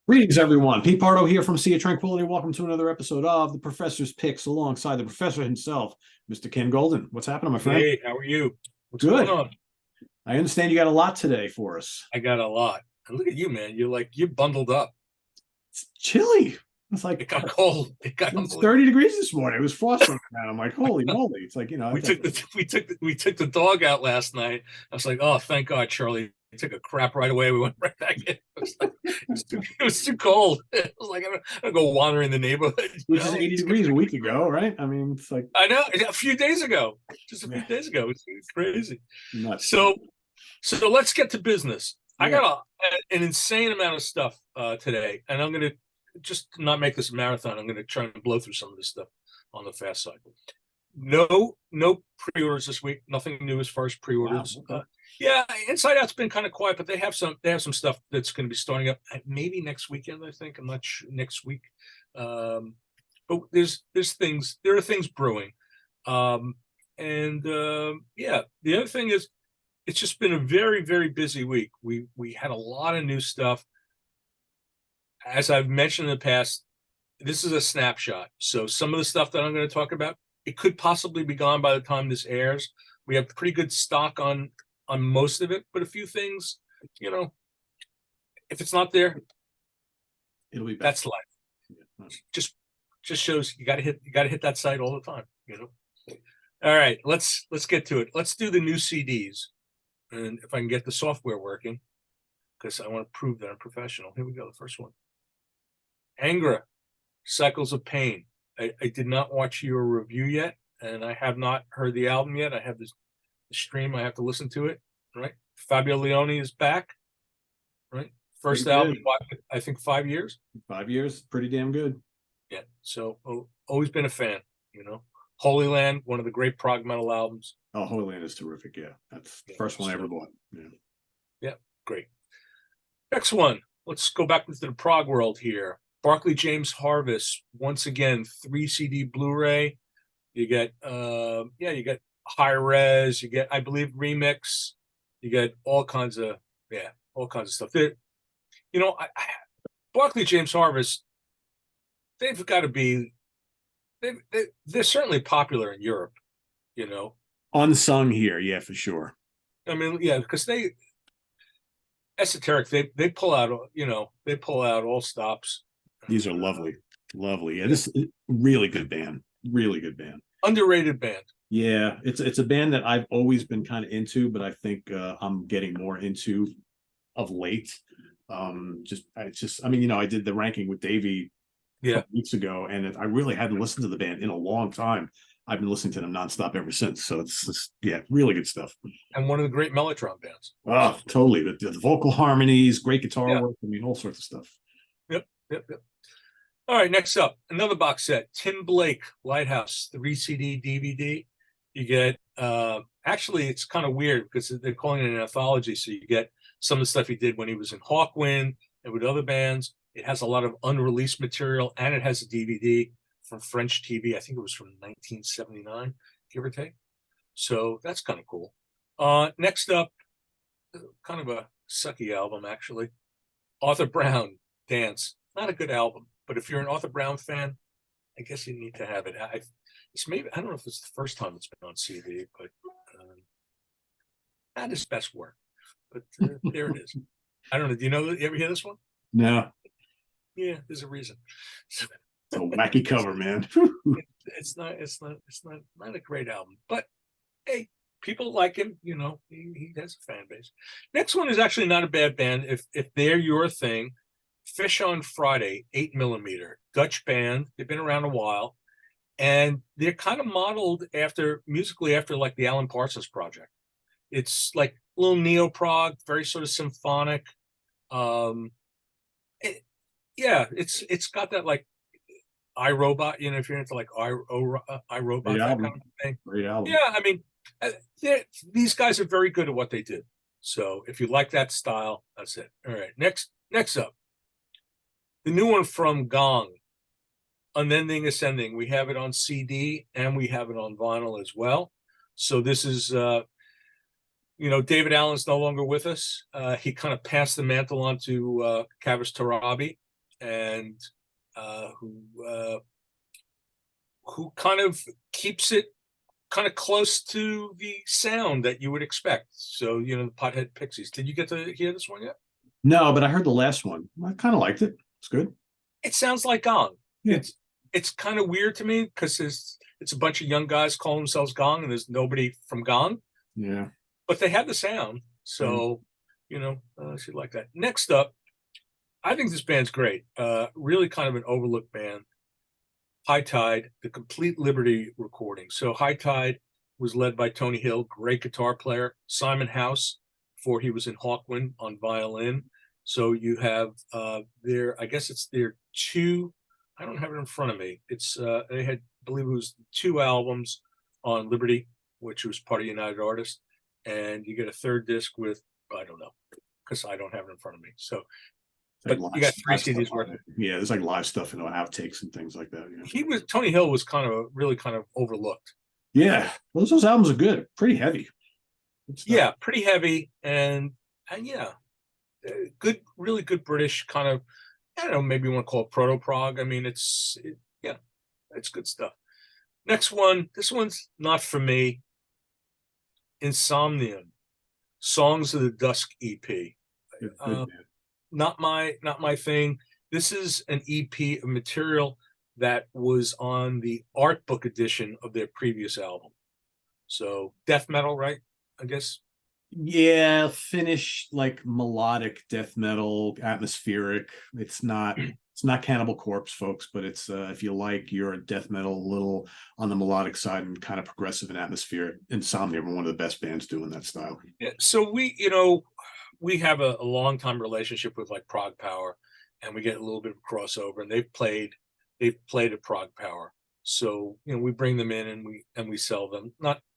Greetings, everyone. Pete Pardo here from Sea of Tranquility. Welcome to another episode of The Professor's Picks alongside the professor himself, Mr. Ken Golden. What's happening, my friend? Hey, how are you? What's going Good. on? I understand you got a lot today for us. I got a lot. And look at you, man. You're bundled up. It's chilly. It's like It got cold. It got it's unbelievable. 30 degrees this morning. It was frosting around. I'm like, holy moly. It's like, We took the dog out last night. I was like, oh, thank God, Charlie. He took a crap right away. We went right back in. It was too cold. It was like I'm gonna go wandering the neighborhood. which is 80 It's degrees a week ago, right? I mean, it's like I know a few days ago. Just a few days ago. It's crazy. nuts. So let's get to business. I Yeah. got an insane amount of stuff today, and I'm going to just not make this a marathon. I'm going to try and blow through some of this stuff on the fast side. No pre-orders this week. Nothing new as far as pre-orders. Wow, okay. Yeah, Inside Out's been kind of quiet, but they have some stuff that's going to be starting up maybe next weekend. I think I'm not sure next week. But there are things brewing, yeah. The other thing is, it's just been a very, very busy week. We had a lot of new stuff. As I've mentioned in the past, this is a snapshot. So some of the stuff that I'm going to talk about, it could possibly be gone by the time this airs. We have pretty good stock on most of it, but a few things, if it's not there, It'll be back. that's life. Yeah. Just shows you got to hit that site all the time. All right, let's get to it. Let's do the new CDs. And if I can get the software working, because I want to prove that I'm professional. Here we go, the first one. Angra, Cycles of Pain. I did not watch your review yet, and I have not heard the album yet. I have the stream. I have to listen to it, right? Fabio Leone is back, right? First Pretty album, good. I think 5 years. 5 years, pretty damn good. Yeah, so always been a fan, Holy Land, one of the great prog metal albums. Oh, Holy Land is terrific. Yeah, that's the first one I ever bought. Yeah, great. Next one. Let's go back into the prog world here. Barclay James Harvest, once again, 3 CD Blu-ray. You get high res. You get, I believe, remix. You get all kinds of stuff. Barclay James Harvest, they've got to be. They're certainly popular in Europe. Unsung here, yeah, for sure. I mean, yeah, because esoteric, they pull out all stops. These are lovely. Yeah, this is really good band. Really good band. Underrated band. Yeah, it's a band that I've always been kind of into, but I think I'm getting more into of late. I mean, I did the ranking with Davey a couple weeks ago, and I really hadn't listened to the band in a long time. I've been listening to them nonstop ever since. So it's really good stuff. And one of the great Mellotron bands. Oh, totally. The vocal harmonies, great guitar work. I mean, all sorts of stuff. Yep. All right, next up, another box set. Tim Blake, Lighthouse, 3 CD DVD. You get, actually, it's kind of weird because they're calling it an anthology. So you get some of the stuff he did when he was in Hawkwind and with other bands. It has a lot of unreleased material, and it has a DVD from French TV. I think it was from 1979, give or take. So that's kind of cool. Next up, kind of a sucky album, actually. Arthur Brown, Dance. Not a good album, but if you're an Arthur Brown fan, I guess you need to have it. I don't know if it's the first time it's been on CD, but not his best work. But there it is. I don't know. Do you ever hear this one? No. Yeah, there's a reason. It's a wacky cover, man. It's not a great album, but hey, people like him. He has a fan base. Next one is actually not a bad band. If they're your thing, Fish on Friday, 8mm, Dutch band. They've been around a while, and they're kind of modeled musically after like the Alan Parsons Project. It's like a little neo-prog, very sort of symphonic. It's got that like iRobot, if you're into like iRobot, that kind of thing. Great album. Yeah, I mean, these guys are very good at what they do. So if you like that style, that's it. All right, next up, the new one from Gong, Unending Ascending. We have it on CD and we have it on vinyl as well. So this is, David Allen's no longer with us. He kind of passed the mantle on to Kavis Tarabi. and who kind of keeps it kind of close to the sound that you would expect. So, you know, the Pothead Pixies. Did you get to hear this one yet? No, but I heard the last one. I kind of liked it. It's good. It sounds like Gong. Yeah. It's kind of weird to me because it's a bunch of young guys calling themselves Gong, and there's nobody from Gong. Yeah. But they have the sound. So, you know, I should like that. Next up, I think this band's great. Really kind of an overlooked band. High Tide, the Complete Liberty recording. So High Tide was led by Tony Hill, great guitar player. Simon House, before he was in Hawkwind, on violin. So you have I guess it's their two, I don't have it in front of me. It's they had, I believe it was 2 albums on Liberty, which was part of United Artists. And you get a 3rd disc with, I don't know, because I don't have it in front of me. So but you got 3 CDs worth. Yeah, there's like live stuff, you know, outtakes and things like that. Yeah. Tony Hill was really kind of overlooked. Yeah, those albums are good, pretty heavy. Yeah, pretty heavy, and yeah, good, really good British kind of. I don't know, maybe you want to call it proto prog. I mean, it's good stuff. Next one, this one's not for me. Insomnium, Songs of the Dusk EP. Not my thing. This is an EP of material that was on the art book edition of their previous album. So death metal, right? I guess. Yeah, Finnish, like melodic death metal, atmospheric. It's not Cannibal Corpse, folks, but it's if you like your death metal a little on the melodic side and kind of progressive and atmospheric. Insomnia were one of the best bands doing that style. Yeah, so we have a long time relationship with like Prog Power, and we get a little bit of crossover, and they've played at Prog Power. So, you know, we bring them in and we sell them.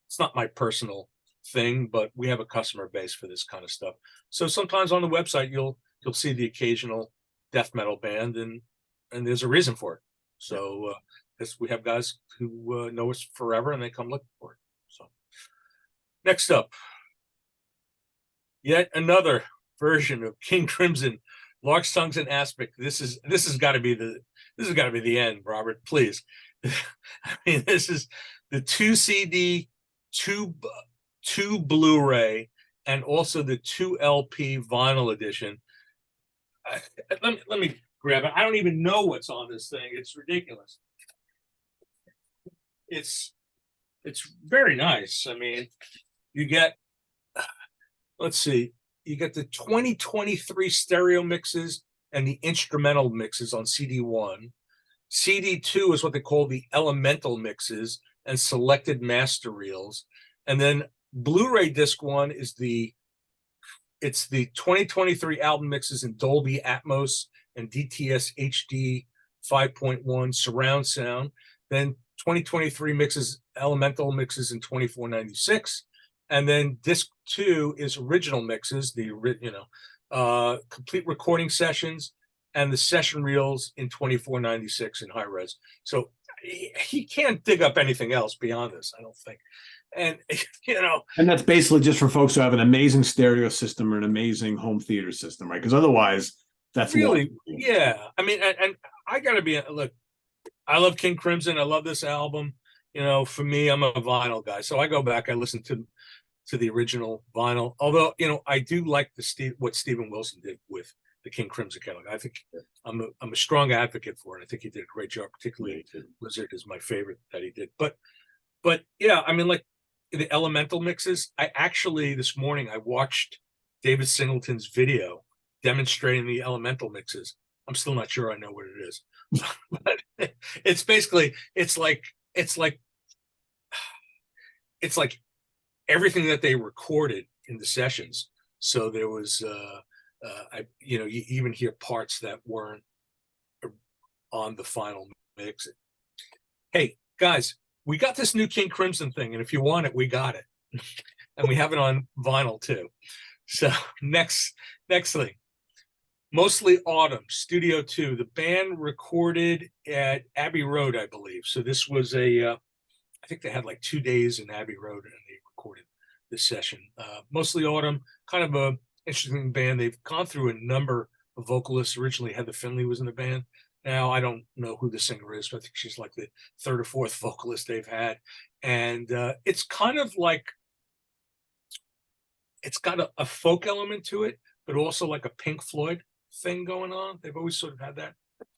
It's not my personal thing, but we have a customer base for this kind of stuff. So sometimes on the website you'll see the occasional death metal band, and there's a reason for it. So we have guys who know us forever, and they come looking for it. So next up, yet another version of King Crimson, Lark's Tongues and Aspic. This has got to be the end, Robert. Please. I mean, this is the 2 CD, 2 Blu-ray, and also the 2 LP vinyl edition. Let me grab it. I don't even know what's on this thing. It's ridiculous. It's very nice. I mean, you get, let's see, you get the 2023 stereo mixes and the instrumental mixes on CD1. CD2 is what they call the elemental mixes and selected master reels. And then Blu-ray disc 1 is the 2023 album mixes in Dolby Atmos and DTS HD 5.1 surround sound. Then 2023 mixes, elemental mixes in 2496. And then disc 2 is original mixes, complete recording sessions and the session reels in 2496 in high res. So he can't dig up anything else beyond this, I don't think. And and that's basically just for folks who have an amazing stereo system or an amazing home theater system, right? Because otherwise, that's really, yeah. I mean, and I gotta be, look, I love King Crimson. I love this album. You know, for me, I'm a vinyl guy, so I go back. I listen to the original vinyl. Although, you know, I do like what Steven Wilson did with the King Crimson catalog. I think I'm a strong advocate for it. I think he did a great job. Particularly, Blizzard is my favorite that he did. But yeah, I mean, like the elemental mixes. I actually this morning I watched David Singleton's video demonstrating the elemental mixes. I'm still not sure I know what it is, but it's basically it's like everything that they recorded in the sessions. So there was you even hear parts that weren't on the final mix. Hey guys, we got this new King Crimson thing, and if you want it, we got it. And we have it on vinyl too. So next thing. Mostly Autumn, Studio 2. The band recorded at Abbey Road, I believe. So this was I think they had like 2 days in Abbey Road, and they recorded this session. Mostly Autumn, kind of a interesting band. They've gone through a number vocalist. Originally, Heather Finley was in the band. Now I don't know who the singer is, but I think she's like the third or fourth vocalist they've had. And it's kind of like, it's got a folk element to it, but also like a Pink Floyd thing going on. They've always sort of had that.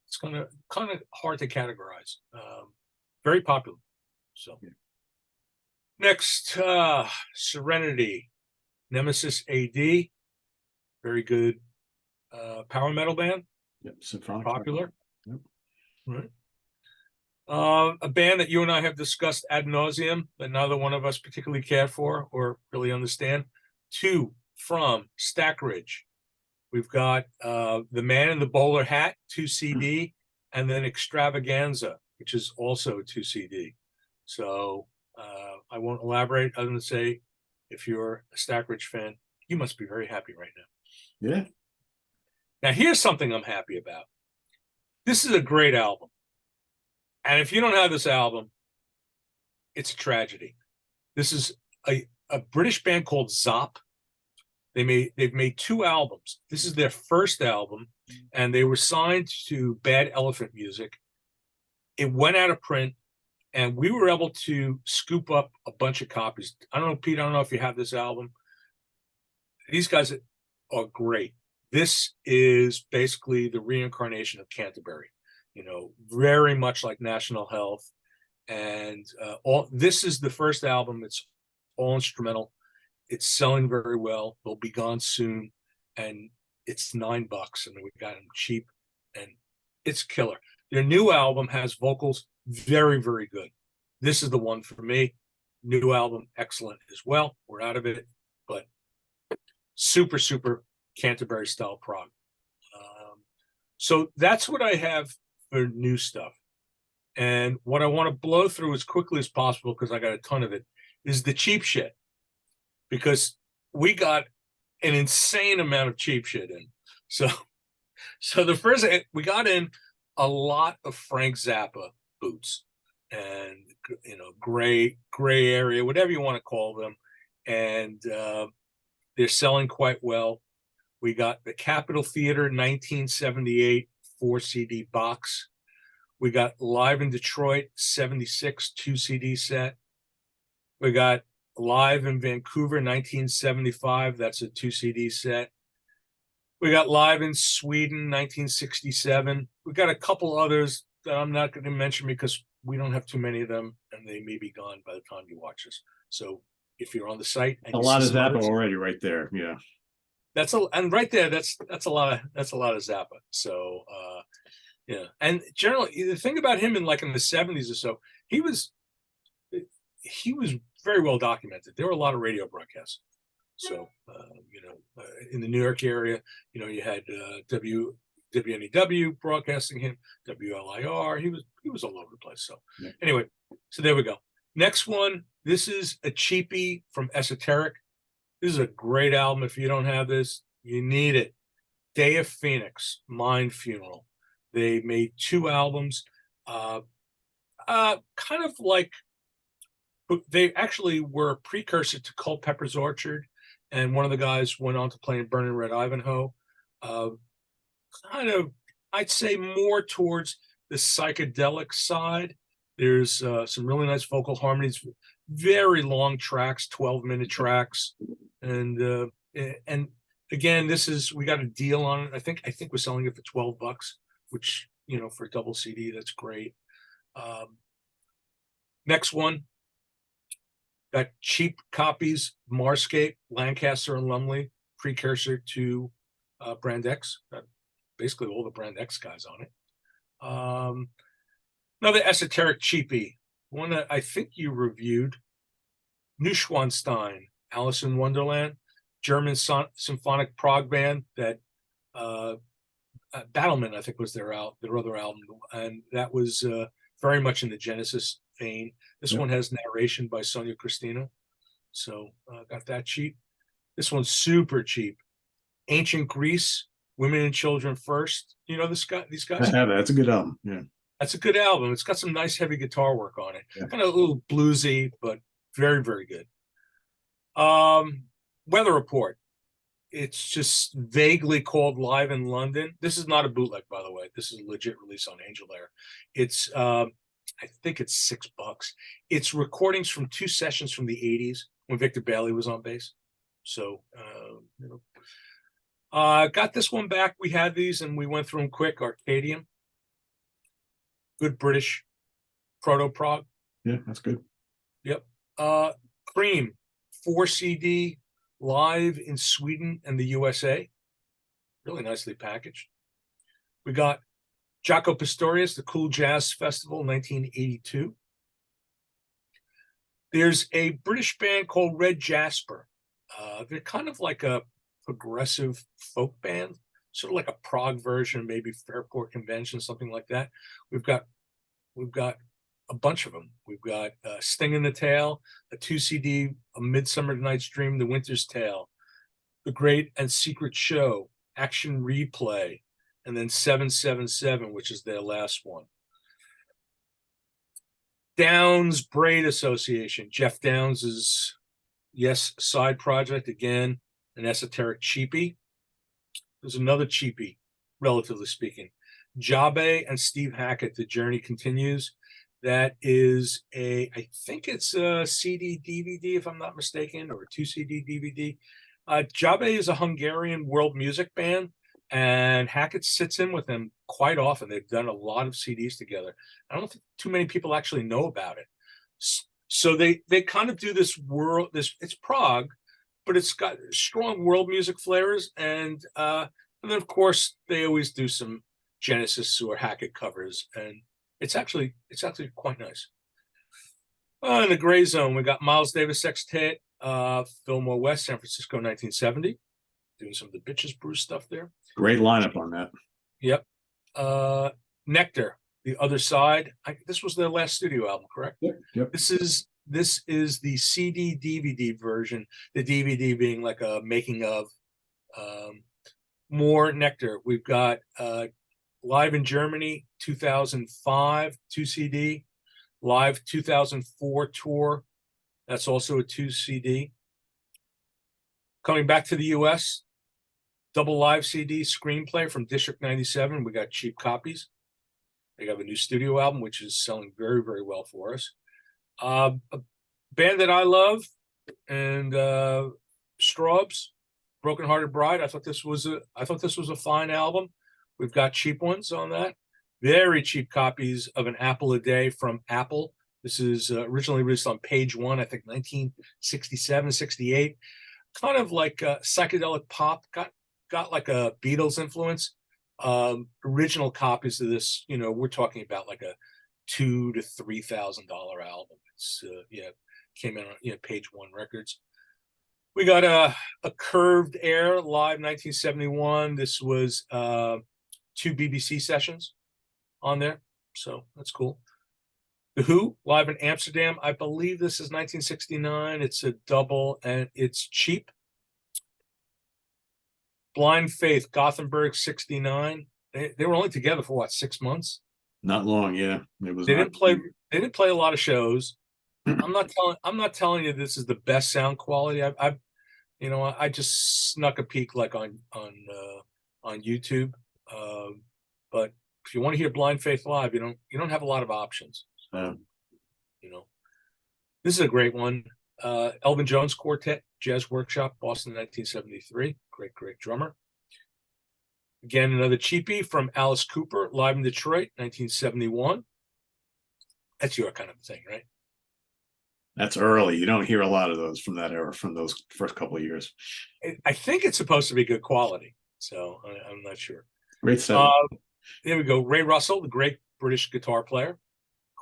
It's kind of hard to categorize. Very popular. So next, Serenity, Nemesis AD, very good power metal band. Yep, symphonic. Popular. Yep. Right. A band that you and I have discussed ad nauseum, that neither one of us particularly care for or really understand. Two from Stack Ridge. We've got The Man in the Bowler Hat, 2 CD, and then Extravaganza, which is also a 2 CD. So I won't elaborate other than say, if you're a Stack Ridge fan, you must be very happy right now. Yeah. Now, here's something I'm happy about. This is a great album. And if you don't have this album, it's a tragedy. This is a British band called Zop. They've made 2 albums. This is their first album, and they were signed to Bad Elephant Music. It went out of print, and we were able to scoop up a bunch of copies. I don't know, Pete, I don't know if you have this album. These guys are great. This is basically the reincarnation of Canterbury, very much like National Health. And this is the first album. It's all instrumental. It's selling very well. They'll be gone soon. And it's $9. I mean, we got them cheap, and it's killer. Their new album has vocals very, very good. This is the one for me. New album, excellent as well. We're out of it, but super, super Canterbury style prog. So that's what I have for new stuff. And what I want to blow through as quickly as possible, because I got a ton of it, is the cheap shit. Because we got an insane amount of cheap shit in. So the first, we got in a lot of Frank Zappa boots, and gray area, whatever you want to call them, and they're selling quite well. We got the Capitol Theater 1978 4 CD box. We got Live in Detroit 76 2 CD set. We got Live in Vancouver 1975. That's a 2 CD set. We got Live in Sweden 1967. We got a couple others that I'm not going to mention because we don't have too many of them, and they may be gone by the time you watch this. So if you're on the site, and a lot of Zappa already right there. Yeah, and right there, that's a lot of Zappa. So yeah, and generally the thing about him in the 70s or so, he was very well documented. There were a lot of radio broadcasts. So in the New York area, you had WNEW broadcasting him, WLIR. He was all over the place. So anyway, so there we go. Next one. This is a cheapie from Esoteric. This is a great album. If you don't have this, you need it. Day of Phoenix, Mind Funeral. They made 2 albums. Kind of like, they actually were a precursor to Culpeper's Orchard, and one of the guys went on to play in Burning Red Ivanhoe. Kind of, I'd say, more towards the psychedelic side. There's some really nice vocal harmonies, very long tracks, 12-minute tracks, and again, we got a deal on it. I think we're selling it for $12, which for a double CD, that's great. Next one, got cheap copies, Marscape, Lancaster and Lumley, precursor to Brand X. Got basically all the Brand X guys on it. Another Esoteric cheapie, one that I think you reviewed, Neuschwanstein, Alice in Wonderland, German symphonic prog band that Battlement, I think, was their other album, and that was very much in the Genesis vein. This one has narration by Sonia Christina, so got that cheap. This one's super cheap. Ancient Greece, Women and Children First. These guys? I have it. That's a good album. Yeah, that's a good album. It's got some nice heavy guitar work on it. Kind of a little bluesy, but very, very good. Weather Report. it's just vaguely called Live in London. This is not a bootleg, by the way. This is a legit release on Angel Layer. It's I think it's $6. It's recordings from 2 sessions from the 80s when Victor Bailey was on bass. So you know, got this one back. We had these and we went through them quick. Arcadium, good British proto prog. Yeah, that's good. Yep. Cream, 4 CD live in Sweden and the USA. Really nicely packaged. We got Jaco Pastorius, the Cool Jazz Festival, 1982. There's a British band called Red Jasper. They're kind of like a progressive folk band, sort of like a prog version, maybe Fairport Convention, something like that. We've got a bunch of them. We've got Sting in the Tail, a 2 CD, A Midsummer Night's Dream, The Winter's Tale, The Great and Secret Show, Action Replay, and then 777, which is their last one. Downs Braid Association, Jeff Downs's side project, again, an esoteric cheapie. There's another cheapie, relatively speaking. Jabe and Steve Hackett, The Journey Continues. That is I think it's a CD DVD, if I'm not mistaken, or a 2 CD DVD. Jabe is a Hungarian world music band, and Hackett sits in with them quite often. They've done a lot of CDs together. I don't think too many people actually know about it. So they kind of do this it's prog, but it's got strong world music flares, and then of course they always do some Genesis or Hackett covers, and it's actually quite nice. In the gray zone, we got Miles Davis Sextet, Fillmore West, San Francisco, 1970, doing some of the Bitches Brew stuff there. Great lineup on that. Yep. Nectar, The Other Side. This was their last studio album, correct? Yep. This is the CD DVD version. The DVD being like a making of. More Nectar. We've got Live in Germany, 2005, 2 CD. Live 2004 tour. That's also a 2 CD. Coming back to the US, double live CD Screenplay from District 97. We got cheap copies. They have a new studio album, which is selling very, very well for us. A band that I love, and Straubs, Broken Hearted Bride. I thought this was a fine album. We've got cheap ones on that. Very cheap copies of An Apple a Day from Apple. This is originally released on Page One, I think 1967, 68. Kind of like psychedelic pop, got like a Beatles influence. Original copies of this, we're talking about like a $2,000 to $3,000 album. It's came in on Page One Records. We got a Curved Air live 1971. This was 2 BBC sessions on there, so that's cool. The Who live in Amsterdam. I believe this is 1969. It's a double and it's cheap. Blind Faith, Gothenburg 69. They were only together for what, 6 months? Not long, yeah. It was. They didn't play a lot of shows. I'm not telling you this is the best sound quality. I just snuck a peek like on YouTube. But if you want to hear Blind Faith live, you don't have a lot of options. So, this is a great one. Elvin Jones Quartet, Jazz Workshop, Boston, 1973. Great drummer. Again, another cheapie from Alice Cooper, live in Detroit, 1971. That's your kind of thing, right? That's early. You don't hear a lot of those from that era, from those first couple of years. I think it's supposed to be good quality, so I'm not sure. Great stuff. There we go. Ray Russell, the great British guitar player,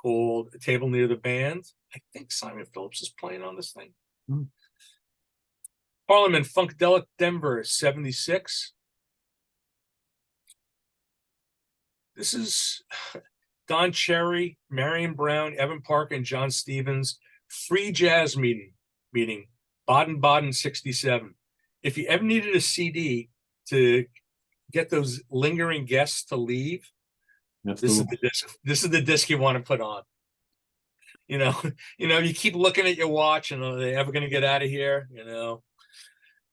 called A Table Near the Band. I think Simon Phillips is playing on this thing. Parliament, Funkadelic Denver, 76. This is Don Cherry, Marion Brown, Evan Parker, and John Stevens. Free jazz meeting, Baden-Baden, 67. If you ever needed a CD to get those lingering guests to leave, this is the disc. This is the disc you want to put on. You keep looking at your watch, and are they ever going to get out of here?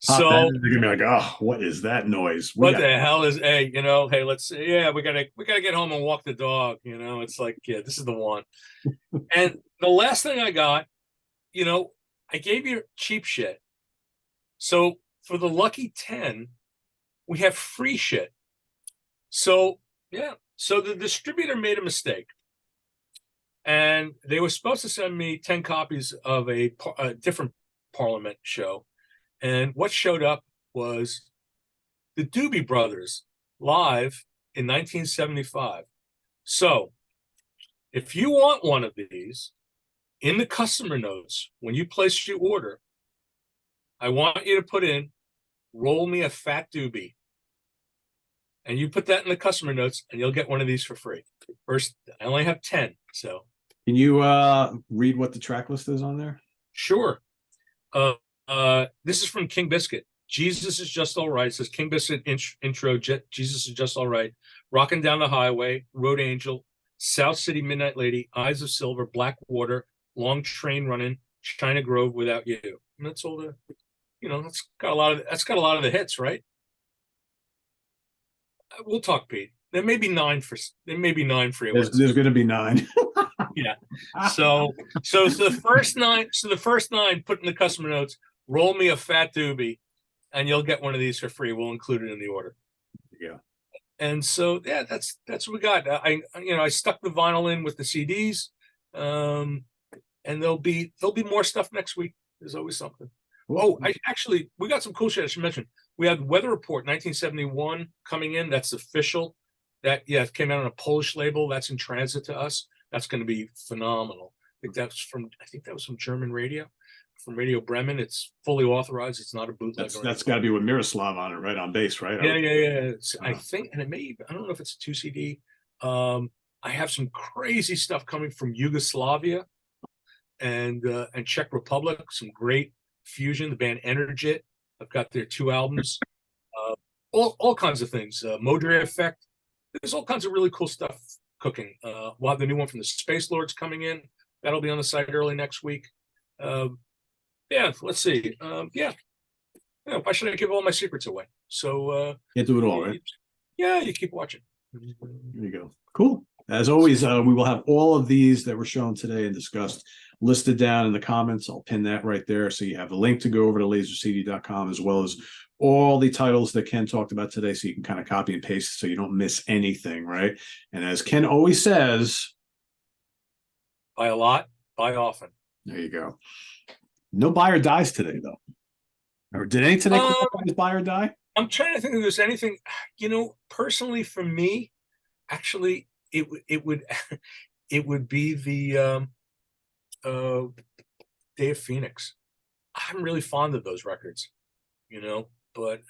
Pop that So in, they're gonna be like, oh, what is that noise? We what got the hell is, hey, hey, let's, yeah, we gotta get home and walk the dog. It's like, yeah, this is the one. And the last thing I got, I gave you cheap shit. So for the lucky 10, we have free shit. So yeah, so the distributor made a mistake, and they were supposed to send me 10 copies of a different Parliament show, and what showed up was the Doobie Brothers live in 1975. So if you want one of these, in the customer notes, when you place your order, I want you to put in, roll me a fat doobie. And you put that in the customer notes and you'll get one of these for free. First, I only have 10. So Can you read what the track list is on there? sure. This is from King Biscuit. Jesus is Just All Right. It says King Biscuit intro, Jesus is Just All Right. Rocking Down the Highway, Road Angel, South City Midnight Lady, Eyes of Silver, Black Water, Long Train Running, China Grove, Without You. And that's all that's got a lot of the hits, right? We'll talk, Pete. There may be 9 for free. There's going to be 9. Yeah. So the first 9. So the first 9, put in the customer notes. Roll me a fat doobie, and you'll get one of these for free. We'll include it in the order. Yeah. And so yeah, that's what we got. I stuck the vinyl in with the CDs, and there'll be more stuff next week. There's always something. Cool. Oh, we got some cool shit I should mention. We had Weather Report 1971 coming in. That's official. It came out on a Polish label. That's in transit to us. That's going to be phenomenal. I think that was from German radio, from Radio Bremen. It's fully authorized. It's not a bootleg. That's got to be with Miroslav on it, right? On bass, right? Yeah. I think, and I don't know if it's a 2 CD. I have some crazy stuff coming from Yugoslavia and Czech Republic. Some great fusion. The band Energit. I've got their 2 albums. All kinds of things. Modre Effect. There's all kinds of really cool stuff cooking. We'll have the new one from the Space Lords coming in. That'll be on the site early next week. Let's see. Why should I give all my secrets away? So can't do it all, right? You keep watching. There you go. Cool. As always, we will have all of these that were shown today and discussed listed down in the comments. I'll pin that right there. So you have a link to go over to lasercd.com, as well as all the titles that Ken talked about today. So you can kind of copy and paste so you don't miss anything, right? And as Ken always says, buy a lot, buy often. There you go. No buy or dies today, though. Or did any today buy or die? I'm trying to think if there's anything, personally for me, actually, it would be the Day of Phoenix. I'm really fond of those records, but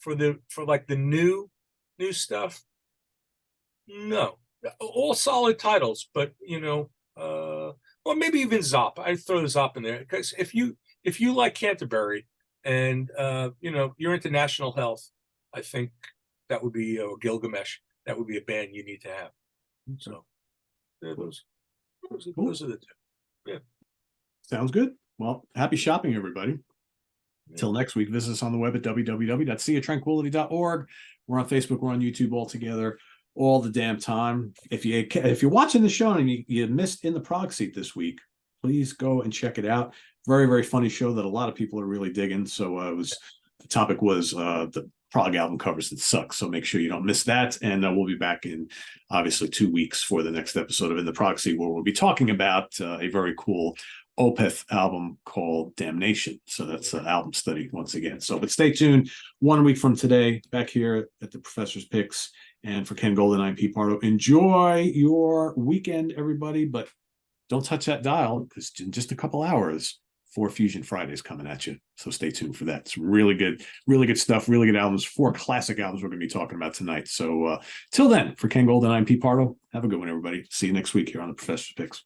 for the new stuff, no, all solid titles, but or maybe even Zop. I'd throw the Zop in there, because if you like Canterbury and you're into National Health, I think that would be Gilgamesh. That would be a band you need to have. So those are the 2. Yeah. Sounds good. Well, happy shopping, everybody. Till next week, visit us on the web at www.seatranquility.org. We're on Facebook. We're on YouTube all together all the damn time. If you're watching the show and you missed In the Prog Seat this week, please go and check it out. Very, very funny show that a lot of people are really digging. So the topic was the prog album covers that suck. So make sure you don't miss that. And we'll be back in obviously 2 weeks for the next episode of In the Prog Seat, where we'll be talking about a very cool Opeth album called Damnation. So that's an album study once again. So, but stay tuned. 1 week from today, back here at the Professor's Picks. And for Ken Golden, I'm Pete Pardo. Enjoy your weekend, everybody. But don't touch that dial, because in just a couple hours, 4 Fusion Fridays coming at you. So stay tuned for that. It's really good stuff, really good albums. 4 classic albums we're going to be talking about tonight. So till then, for Ken Golden, I'm Pete Pardo. Have a good one, everybody. See you next week here on the Professor's Picks.